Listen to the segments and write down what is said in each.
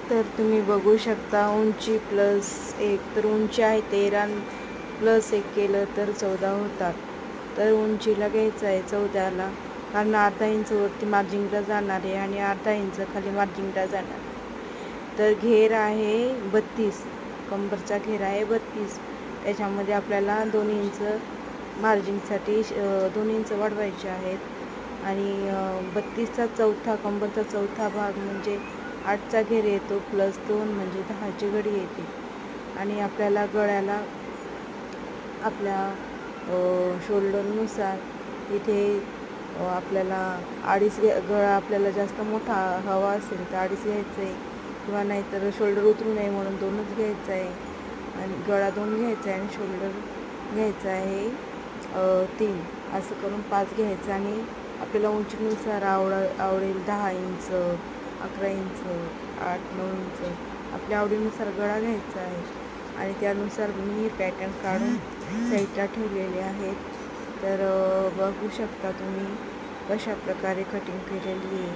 तर तुम्ही बघू शकता उंची प्लस 1, तर उंची आहे 13 प्लस 1 केलं तर 14 होतात. तर उंचीला घ्यायचं आहे 14ला, कारण अर्धा इंच वरती मार्जिंगला जाणार आहे आणि अर्धा इंच खाली मार्जिंगला जाणार. तर घेर आहे 32, कंबरचा घेर आहे 32. त्याच्यामध्ये आपल्याला 2 इंच मार्जिंगसाठी 2 इंच वाढवायचे आहेत आणि 32चा चौथा, कंबरचा चौथा भाग म्हणजे 8चा घेर येतो प्लस 2 म्हणजे 10ची घडी येते. आणि आपल्याला गळ्याला आपल्या शोल्डरनुसार इथे आपल्याला अडीच गळा आपल्याला जास्त मोठा हवा असेल तर 2.5 घ्यायचं आहे, किंवा नाहीतर शोल्डर उतरू नये म्हणून 2च घ्यायचं आहे. आणि गळा 2 घ्यायचा आहे आणि शोल्डर घ्यायचं आहे 3. असं करून 5 घ्यायचं. आणि आपल्याला उंचीनुसार आवडेल 10 इंच, 11 इंच, 8-9 इंच आपल्या आवडीनुसार गळा घ्यायचा आहे. आणि त्यानुसार मी हे पॅटर्न काढून साईडला ठेवलेले आहेत. तर बघू शकता तुम्ही कशा प्रकारे कटिंग केलेली आहे.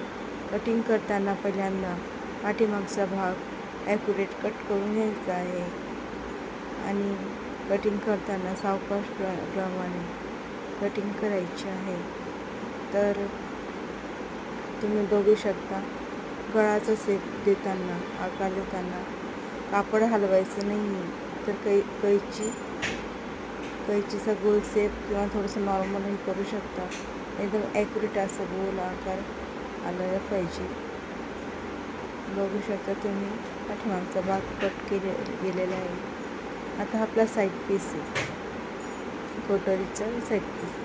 कटिंग करताना पहिल्यांदा पाठीमागचा भाग ॲक्युरेट कट करून घ्यायचा आहे आणि कटिंग करताना सावकाश प्रमाणे कटिंग करायची आहे. तर तुम्ही बघू शकता गळाचा शेप देताना, आकार देताना कापड हलवायचं नाही आहे, तर कैचीचा गोल शेप किंवा थोडंसं नॉर्मलही करू शकता. एकदम ॲक्युरेट असं गोल आकार आला पाहिजे. बघू शकता तुम्ही पाठीमागचा भाग कट गेलेला आहे. आता आपला साईड पीस आहे, कोटरीचा साईड पीस.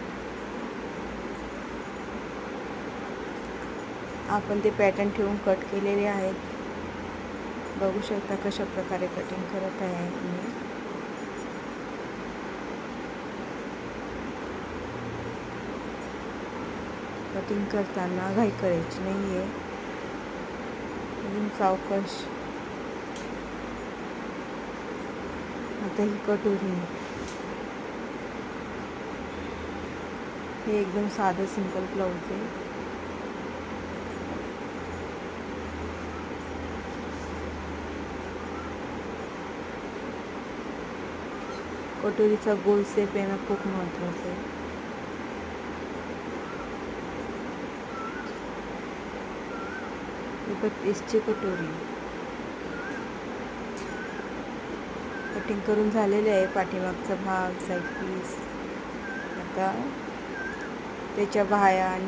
आपण ते पॅटर्न ठेवून कट केलेले आहेत. बघू शकता कशा प्रकारे कटिंग करत आहे मी. कटिंग करताना घाई करायची नाही आहे, एकदम सावकाश. आता ही कटोरी, हे एकदम साधं सिंपल ब्लाऊज आहे. कटोरीचा गोल शेप येणं खूप महत्त्वाचं आहे. ही 32ची कटोरी कटिंग करून झालेले आहे. पाठीमागचा भाग, साईड पीस. आता त्याच्या बाह्या आणि